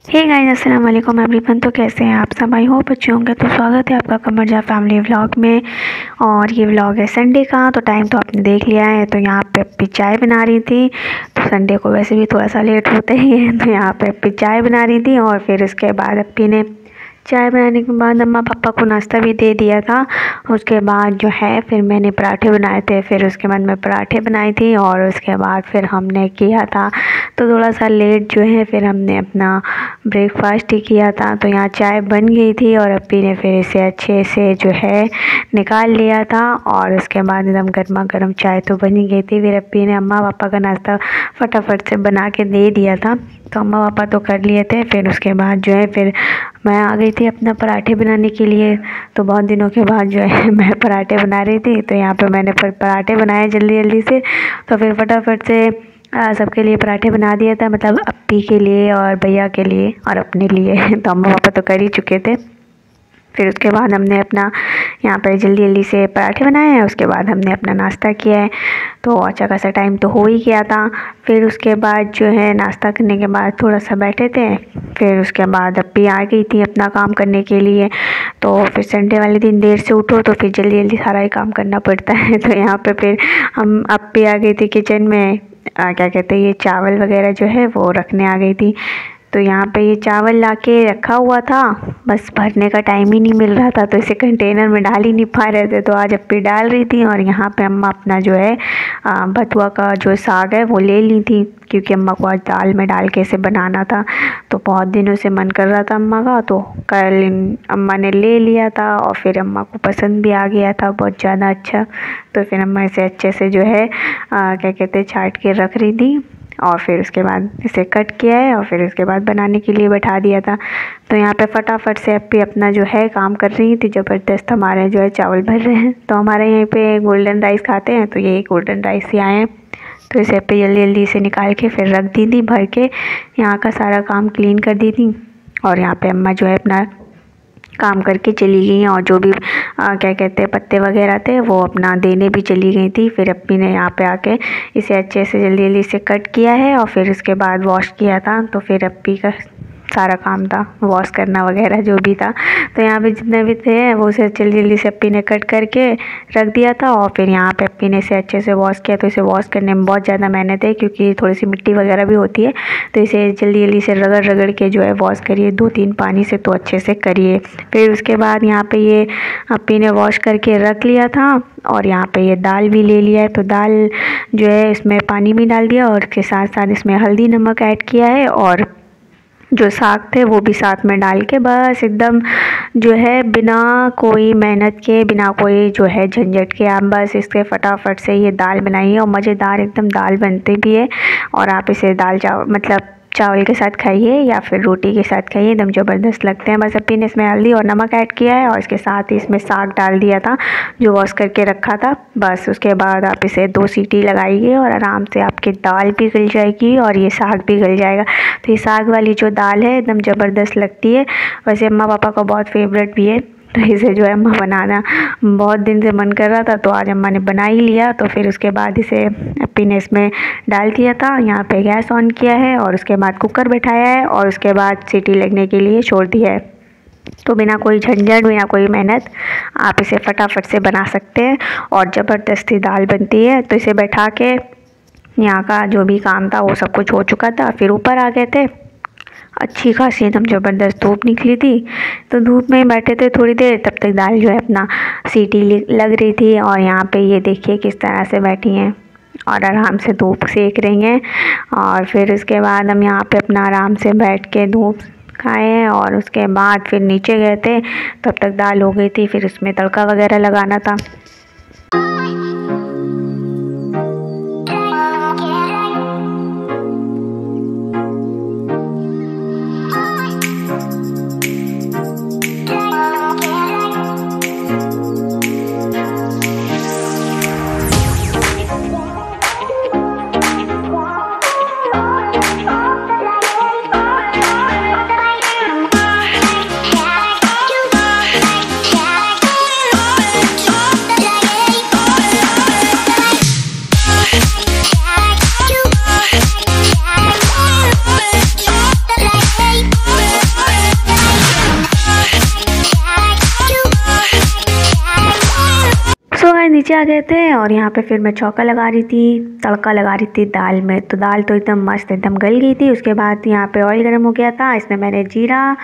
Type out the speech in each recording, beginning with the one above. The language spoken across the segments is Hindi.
हे गाइस, अस्सलाम वालेकुम एवरीवन। तो कैसे हैं आप सब? आई होप अच्छे होंगे। तो स्वागत है आपका कमरजा फैमिली व्लॉग में। और ये व्लॉग है संडे का। तो टाइम तो आपने देख लिया है। तो यहाँ पे अप्पी चाय बना रही थी। तो संडे को वैसे भी थोड़ा सा लेट होते ही है। तो यहाँ पे अप्पी चाय बना रही थी और फिर उसके बाद अप्पी ने चाय बनाने के बाद अम्मा पापा को नाश्ता भी दे दिया था। उसके बाद जो है फिर मैंने पराठे बनाए थे। फिर उसके बाद मैं पराठे बनाई थी और उसके बाद फिर हमने किया था तो थोड़ा सा लेट जो है फिर हमने अपना ब्रेकफास्ट ही किया था। तो यहाँ चाय बन गई थी और अप्पी ने फिर इसे अच्छे से जो है निकाल लिया था। और उसके बाद एकदम गर्मा गर्म चाय तो बन ही गई थी। फिर अप्पी ने अम्मा पापा का नाश्ता फटाफट से बना के दे दिया था। तो अम्मा पापा तो कर लिए थे। फिर उसके बाद जो है फिर मैं आ गई थी अपना पराठे बनाने के लिए। तो बहुत दिनों के बाद जो है मैं पराठे बना रही थी। तो यहाँ पे मैंने पराठे बनाए जल्दी जल्दी से। तो फिर फटाफट से सबके लिए पराठे बना दिया था, मतलब अप्पी के लिए और भैया के लिए और अपने लिए। तो अम्मा पापा तो कर ही चुके थे। फिर उसके बाद हमने अपना यहाँ पर जल्दी जल्दी से पराठे बनाए हैं। उसके बाद हमने अपना नाश्ता किया है। तो अच्छा खासा टाइम तो हो ही गया था। फिर उसके बाद जो है नाश्ता करने के बाद थोड़ा सा बैठे थे। फिर उसके बाद अप्पी आ गई थी अपना काम करने के लिए। तो फिर संडे वाले दिन देर से उठो तो फिर जल्दी जल्दी सारा ही काम करना पड़ता है। तो यहाँ पे फिर हम अप्पी आ गई थी किचन में। क्या कहते हैं, ये चावल वगैरह जो है वो रखने आ गई थी। तो यहाँ पे ये चावल लाके रखा हुआ था, बस भरने का टाइम ही नहीं मिल रहा था। तो इसे कंटेनर में डाल ही नहीं पा रहे थे। तो आज अप्पी डाल रही थी और यहाँ पे अम्मा अपना जो है बथुआ का जो साग है वो ले ली थी, क्योंकि अम्मा को आज दाल में डाल के इसे बनाना था। तो बहुत दिनों से मन कर रहा था अम्मा का। तो कल अम्मा ने ले लिया था और फिर अम्मा को पसंद भी आ गया था बहुत ज़्यादा अच्छा। तो फिर अम्मा इसे अच्छे से जो है क्या कहते हैं छाट के रख रही थी। और फिर उसके बाद इसे कट किया है और फिर उसके बाद बनाने के लिए बैठा दिया था। तो यहाँ पे फटाफट से अप्पी अपना जो है काम कर रही थी। ज़बरदस्त हमारे जो है चावल भर रहे हैं। तो हमारे यहाँ पे गोल्डन राइस खाते हैं, तो ये गोल्डन राइस ही आए हैं। तो इसे अप्पी जल्दी जल्दी से निकाल के फिर रख दी थी भर के। यहाँ का सारा काम क्लीन कर दी थी। और यहाँ पे अम्मा जो है अपना काम करके चली गई और जो भी क्या कहते हैं पत्ते वगैरह थे वो अपना देने भी चली गई थी। फिर अप्पी ने यहाँ पे आके इसे अच्छे से जल्दी जल्दी से कट किया है और फिर उसके बाद वॉश किया था। तो फिर अप्पी का सारा काम था वॉश करना वगैरह जो भी था। तो यहाँ पे जितने भी थे वो उसे जल्दी जल्दी से अप्पी ने कट करके रख दिया था। और फिर यहाँ पे अप्पी ने इसे अच्छे से वॉश किया। तो इसे वॉश करने में बहुत ज़्यादा मेहनत है, क्योंकि थोड़ी सी मिट्टी वगैरह भी होती है। तो इसे जल्दी जल्दी से रगड़ रगड़ के जो है वॉश करिए 2-3 पानी से, तो अच्छे से करिए। फिर उसके बाद यहाँ पे ये अप्पी ने वॉश करके रख लिया था। और यहाँ पे ये दाल भी ले लिया है। तो दाल जो है इसमें पानी भी डाल दिया और उसके साथ साथ इसमें हल्दी नमक ऐड किया है। और जो साग थे वो भी साथ में डाल के बस एकदम जो है बिना कोई मेहनत के, बिना कोई जो है झंझट के आप बस इसके फटाफट से ये दाल बनाइए। और मज़ेदार एकदम दाल बनती भी है। और आप इसे दाल चावल मतलब चावल के साथ खाइए या फिर रोटी के साथ खाइए, एकदम ज़बरदस्त लगते हैं। बस अप्पी ने इसमें हल्दी और नमक ऐड किया है और इसके साथ ही इसमें साग डाल दिया था जो वॉश करके रखा था। बस उसके बाद आप इसे 2 सीटी लगाइए और आराम से आपकी दाल भी गल जाएगी और ये साग भी गल जाएगा। तो ये साग वाली जो दाल है एकदम ज़बरदस्त लगती है। वैसे अम्मा पापा का बहुत फेवरेट भी है। तो इसे जो है अम्मा बनाना बहुत दिन से मन कर रहा था, तो आज अम्मा ने बना ही लिया। तो फिर उसके बाद इसे अप्पी ने इसमें डाल दिया था। यहाँ पे गैस ऑन किया है और उसके बाद कुकर बैठाया है और उसके बाद सीटी लगने के लिए छोड़ दिया है। तो बिना कोई झंझट, बिना कोई मेहनत आप इसे फटाफट से बना सकते हैं और ज़बरदस्ती दाल बनती है। तो इसे बैठा के यहाँ का जो भी काम था वो सब कुछ हो चुका था। फिर ऊपर आ गए थे। अच्छी खासी एकदम ज़बरदस्त धूप निकली थी। तो धूप में बैठे थे थोड़ी देर, तब तक दाल जो है अपना सीटी लग रही थी। और यहाँ पे ये देखिए किस तरह से बैठी हैं और आराम से धूप सेक रही हैं। और फिर उसके बाद हम यहाँ पे अपना आराम से बैठ के धूप खाए हैं। और उसके बाद फिर नीचे गए थे, तब तक दाल हो गई थी। फिर उसमें तड़का वगैरह लगाना था। नीचे आ गए थे और यहाँ पे फिर मैं चौका लगा रही थी, तड़का लगा रही थी दाल में। तो दाल तो एकदम मस्त एकदम गल गई थी। उसके बाद यहाँ पे ऑयल गर्म हो गया था, इसमें मैंने जीरा,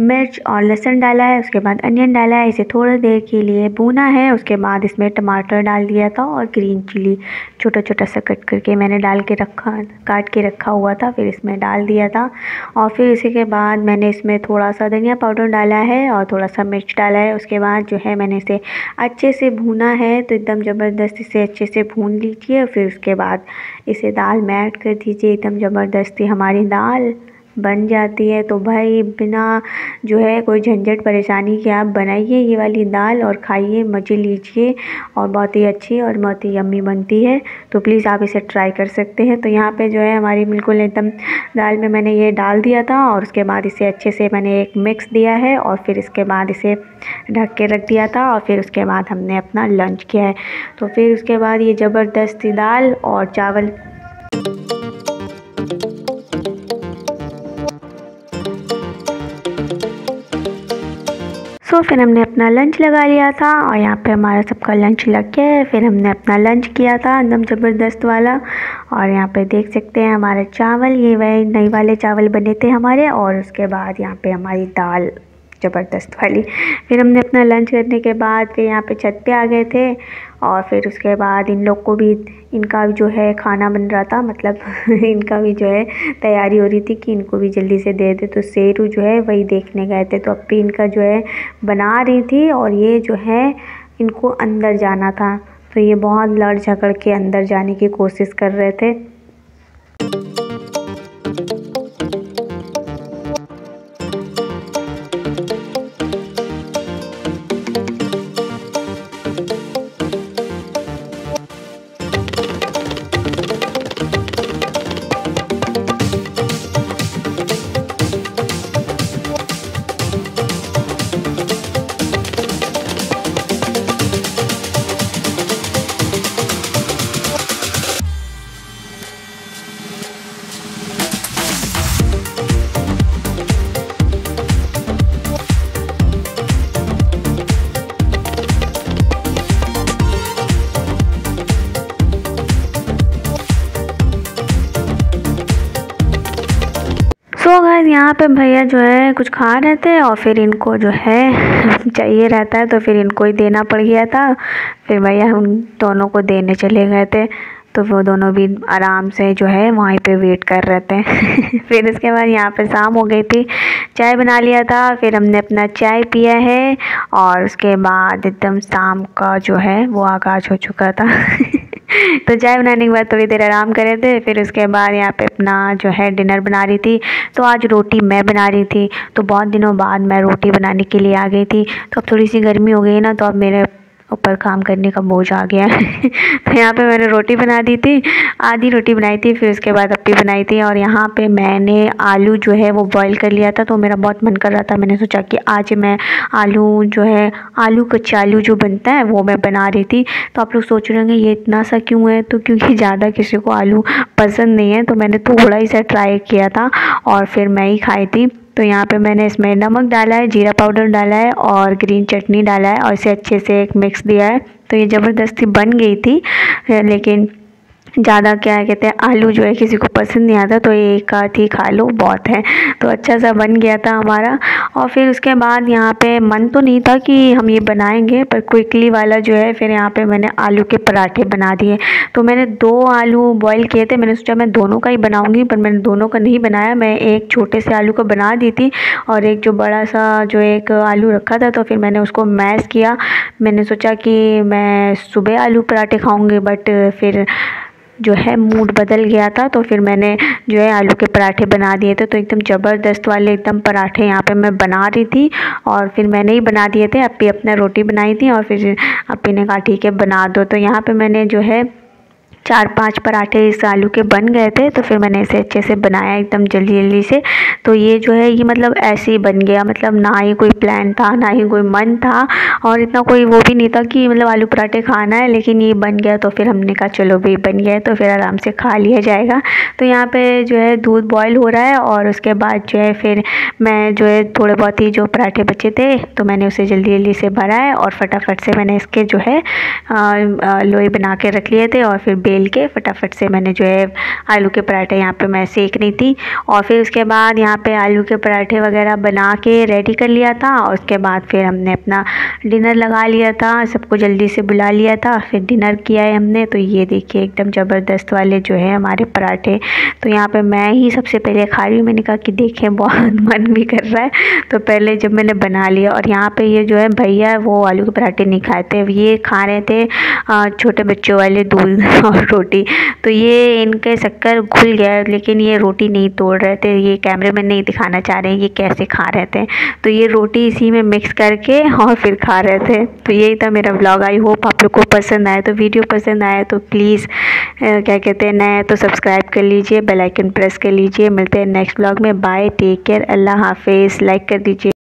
मिर्च और लहसुन डाला है। उसके बाद अनियन डाला है, इसे थोड़ी देर के लिए भूना है। उसके बाद इसमें टमाटर डाल दिया था और ग्रीन चिली छोटा छोटा सा कट करके मैंने काट के रखा हुआ था, फिर इसमें डाल दिया था। और फिर इसी के बाद मैंने इसमें थोड़ा सा धनिया पाउडर डाला है और थोड़ा सा मिर्च डाला है। उसके बाद जो है मैंने इसे अच्छे से भूना है, तो एकदम ज़बरदस्त इसे अच्छे से भून लीजिए। फिर उसके बाद इसे दाल में ऐड कर दीजिए। एकदम ज़बरदस्ती हमारी दाल बन जाती है। तो भाई बिना जो है कोई झंझट परेशानी के आप बनाइए ये वाली दाल और खाइए, मज़े लीजिए, और बहुत ही अच्छी और बहुत ही यम्मी बनती है। तो प्लीज़ आप इसे ट्राई कर सकते हैं। तो यहाँ पे जो है हमारी बिल्कुल एकदम दाल में मैंने ये डाल दिया था और उसके बाद इसे अच्छे से मैंने एक मिक्स दिया है और फिर इसके बाद इसे ढक के रख दिया था। और फिर उसके बाद हमने अपना लंच किया है। तो फिर उसके बाद ये ज़बरदस्ती दाल और चावल फिर हमने अपना लंच लगा लिया था और यहाँ पे हमारा सबका लंच लग गया है। फिर हमने अपना लंच किया था एकदम ज़बरदस्त वाला। और यहाँ पे देख सकते हैं हमारे चावल, ये वही नई वाले चावल बने थे हमारे। और उसके बाद यहाँ पे हमारी दाल ज़बरदस्त वाली। फिर हमने अपना लंच करने के बाद फिर यहाँ पे छत पे आ गए थे और फिर उसके बाद इन लोग को भी इनका जो है खाना बन रहा था, मतलब इनका भी जो है तैयारी हो रही थी कि इनको भी जल्दी से दे दे। तो शेरू जो है वही देखने गए थे, तो अप्पी इनका जो है बना रही थी और ये जो है इनको अंदर जाना था। तो ये बहुत लड़ झगड़ के अंदर जाने की कोशिश कर रहे थे। तो गाइस यहाँ पे भैया जो है कुछ खा रहे थे और फिर इनको जो है चाहिए रहता है, तो फिर इनको ही देना पड़ गया था। फिर भैया उन दोनों को देने चले गए थे, तो वो दोनों भी आराम से जो है वहीं पे वेट कर रहे थे। फिर उसके बाद यहाँ पे शाम हो गई थी, चाय बना लिया था। फिर हमने अपना चाय पिया है और उसके बाद एकदम शाम का जो है वो आगाज़ हो चुका था। तो चाय बनाने के बाद थोड़ी देर आराम कर रहे थे। फिर उसके बाद यहाँ पे अपना जो है डिनर बना रही थी। तो आज रोटी मैं बना रही थी, तो बहुत दिनों बाद मैं रोटी बनाने के लिए आ गई थी। तो अब थोड़ी सी गर्मी हो गई ना, तो अब मेरे ऊपर काम करने का बोझ आ गया है। तो यहाँ पे मैंने रोटी बना दी थी, आधी रोटी बनाई थी, फिर उसके बाद अप्पी बनाई थी। और यहाँ पे मैंने आलू जो है वो बॉईल कर लिया था, तो मेरा बहुत मन कर रहा था। मैंने सोचा कि आज मैं आलू जो है आलू कच्चा आलू जो बनता है वो मैं बना रही थी। तो आप लोग सोच रहे होंगे ये इतना सा क्यों है, तो क्योंकि ज़्यादा किसी को आलू पसंद नहीं है, तो मैंने थोड़ा ही सा ट्राई किया था और फिर मैं ही खाई थी। तो यहाँ पे मैंने इसमें नमक डाला है, जीरा पाउडर डाला है और ग्रीन चटनी डाला है और इसे अच्छे से एक मिक्स दिया है। तो ये ज़बरदस्ती बन गई थी, लेकिन ज़्यादा क्या कहते हैं आलू जो है किसी को पसंद नहीं आता, तो एक आध ही खा लो बहुत है। तो अच्छा सा बन गया था हमारा। और फिर उसके बाद यहाँ पे मन तो नहीं था कि हम ये बनाएंगे, पर क्विकली वाला जो है फिर यहाँ पे मैंने आलू के पराठे बना दिए। तो मैंने 2 आलू बॉईल किए थे, मैंने सोचा मैं दोनों का ही बनाऊँगी, पर मैंने दोनों का नहीं बनाया। मैं एक छोटे से आलू का बना दी थी और एक जो बड़ा सा जो एक आलू रखा था, तो फिर मैंने उसको मैश किया। मैंने सोचा कि मैं सुबह आलू पराठे खाऊँगी, बट फिर जो है मूड बदल गया था, तो फिर मैंने जो है आलू के पराठे बना दिए थे। तो एकदम ज़बरदस्त वाले एकदम पराठे यहाँ पे मैं बना रही थी और फिर मैंने ही बना दिए थे। अप्पी अपना रोटी बनाई थी और फिर अप्पी ने कहा ठीक है बना दो। तो यहाँ पे मैंने जो है 4-5 पराठे इस आलू के बन गए थे। तो फिर मैंने इसे अच्छे से बनाया एकदम जल्दी से। तो ये जो है ये मतलब ऐसे ही बन गया, मतलब ना ही कोई प्लान था ना ही कोई मन था और इतना कोई वो भी नहीं था कि मतलब आलू पराठे खाना है, लेकिन ये बन गया तो फिर हमने कहा चलो भाई बन गया है तो फिर आराम से खा लिया जाएगा। तो यहाँ पे जो है दूध बॉयल हो रहा है और उसके बाद जो है फिर मैं जो है थोड़े बहुत ही जो पराठे बचे थे तो मैंने उसे जल्दी से भरा है और फटाफट से मैंने इसके जो है लोई बना के रख लिए थे और फिर बेल के फटाफट से मैंने जो है आलू के पराठे यहाँ पे मैं सेक रही थी। और फिर उसके बाद यहाँ पे आलू के पराठे वगैरह बना के रेडी कर लिया था और उसके बाद फिर हमने अपना डिनर लगा लिया था, सबको जल्दी से बुला लिया था, फिर डिनर किया है हमने। तो ये देखिए एकदम ज़बरदस्त वाले जो है हमारे पराठे। तो यहाँ पे मैं ही सबसे पहले खा रही हूँ, मैंने कहा कि देखें बहुत मन भी कर रहा है। तो पहले जब मैंने बना लिया और यहाँ पे ये जो है भैया वो आलू के पराठे नहीं खाए थे, ये खा रहे थे छोटे बच्चों वाले दूध और रोटी। तो ये इनके शक्कर घुल गया, लेकिन ये रोटी नहीं तोड़ रहे थे, ये कैमरे में नहीं दिखाना चाह रहे हैं ये कैसे खा रहे थे। तो ये रोटी इसी में मिक्स करके और फिर खा रहे थे। तो यही था मेरा व्लॉग। आई होप आप लोग को पसंद आए। तो वीडियो पसंद आए तो प्लीज़ क्या कहते हैं नए तो सब्सक्राइब कर लीजिए, बेल आइकन प्रेस कर लीजिए। मिलते हैं नेक्स्ट व्लॉग में। बाय, टेक केयर, अल्लाह हाफिज़। लाइक कर दीजिए।